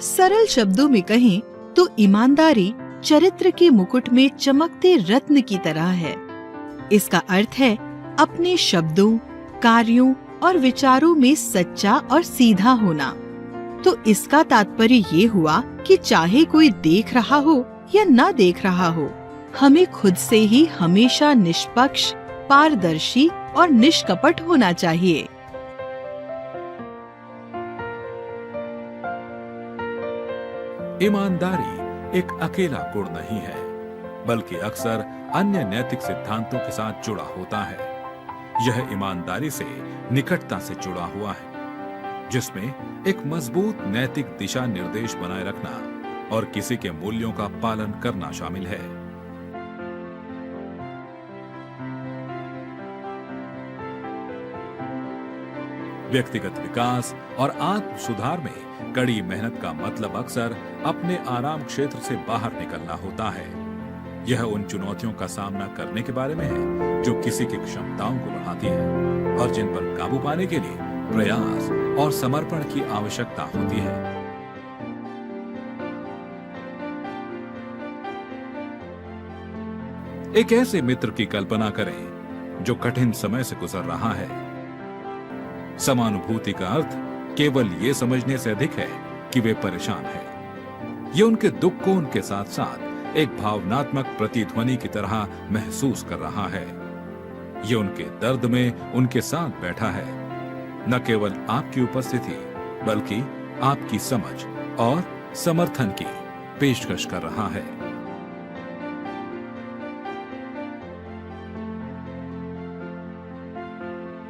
सरल शब्दों में कहें तो ईमानदारी चरित्र के मुकुट में चमकते रत्न की तरह है। इसका अर्थ है अपने शब्दों, कार्यों और विचारों में सच्चा और सीधा होना। तो इसका तात्पर्य ये हुआ कि चाहे कोई देख रहा हो या ना देख रहा हो, हमें खुद से ही हमेशा निष्पक्ष, पारदर्शी और निष्कपट होना चाहिए। ईमानदारी एक अकेला गुण नहीं है, बल्कि अक्सर अन्य नैतिक सिद्धांतों के साथ जुड़ा होता है। यह ईमानदारी से निकटता से जुड़ा हुआ है, जिसमें एक मजबूत नैतिक दिशा निर्देश बनाए रखना और किसी के मूल्यों का पालन करना शामिल है। व्यक्तिगत विकास और आत्म सुधार में कड़ी मेहनत का मतलब अक्सर अपने आराम क्षेत्र से बाहर निकलना होता है। यह उन चुनौतियों का सामना करने के बारे में है जो किसी की क्षमताओं को बढ़ाती है और जिन पर काबू पाने के लिए प्रयास और समर्पण की आवश्यकता होती है। एक ऐसे मित्र की कल्पना करें जो कठिन समय से गुजर रहा है। समानुभूति का अर्थ केवल ये समझने से अधिक है कि वे परेशान हैं। ये उनके दुख को उनके साथ साथ एक भावनात्मक प्रतिध्वनि की तरह महसूस कर रहा है। ये उनके दर्द में उनके साथ बैठा है, न केवल आपकी उपस्थिति बल्कि आपकी समझ और समर्थन की पेशकश कर रहा है।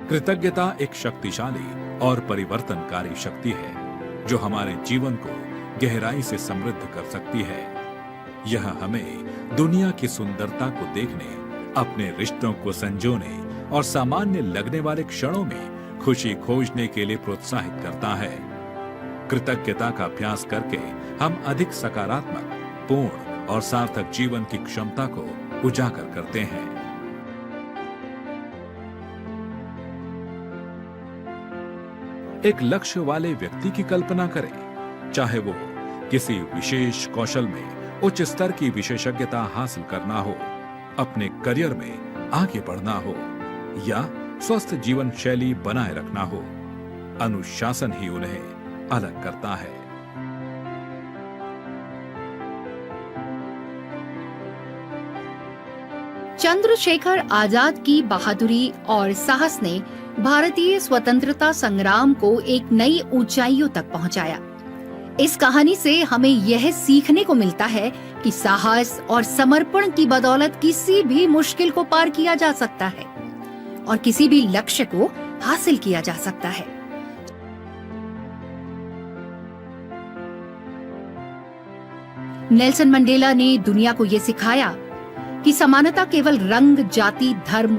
कृतज्ञता एक शक्तिशाली और परिवर्तनकारी शक्ति है जो हमारे जीवन को गहराई से समृद्ध कर सकती है। यह हमें दुनिया की सुंदरता को देखने, अपने रिश्तों को संजोने और सामान्य लगने वाले क्षणों में खुशी खोजने के लिए प्रोत्साहित करता है। कृतज्ञता का अभ्यास करके हम अधिक सकारात्मक, पूर्ण और सार्थक जीवन की क्षमता को उजागर करते हैं। एक लक्ष्य वाले व्यक्ति की कल्पना करें, चाहे वो किसी विशेष कौशल में उच्च स्तर की विशेषज्ञता हासिल करना हो, अपने करियर में आगे बढ़ना हो या स्वस्थ जीवन शैली बनाए रखना हो, अनुशासन ही उन्हें अलग करता है। चंद्रशेखर आजाद की बहादुरी और साहस ने भारतीय स्वतंत्रता संग्राम को एक नई ऊंचाइयों तक पहुंचाया। इस कहानी से हमें यह सीखने को मिलता है कि साहस और समर्पण की बदौलत किसी भी मुश्किल को पार किया जा सकता है और किसी भी लक्ष्य को हासिल किया जा सकता है। नेल्सन मंडेला ने दुनिया को यह सिखाया कि समानता केवल रंग, जाति, धर्म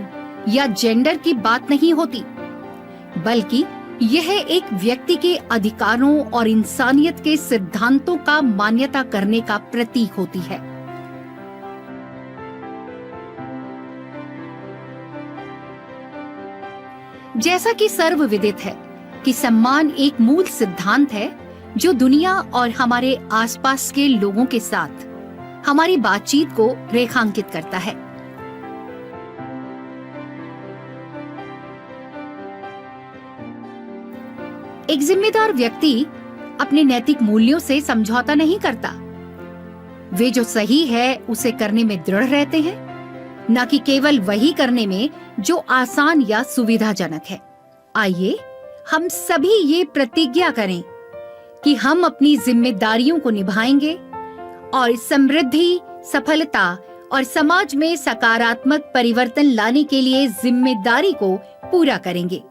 या जेंडर की बात नहीं होती, बल्कि यह एक व्यक्ति के अधिकारों और इंसानियत के सिद्धांतों का मान्यता करने का प्रतीक होती है। जैसा कि सर्वविदित है कि सम्मान एक मूल सिद्धांत है जो दुनिया और हमारे आसपास के लोगों के साथ हमारी बातचीत को रेखांकित करता है। एक जिम्मेदार व्यक्ति अपने नैतिक मूल्यों से समझौता नहीं करता। वे जो सही है उसे करने में दृढ़ रहते हैं, न कि केवल वही करने में जो आसान या सुविधाजनक है। आइए हम सभी ये प्रतिज्ञा करें कि हम अपनी जिम्मेदारियों को निभाएंगे और समृद्धि, सफलता और समाज में सकारात्मक परिवर्तन लाने के लिए जिम्मेदारी को पूरा करेंगे।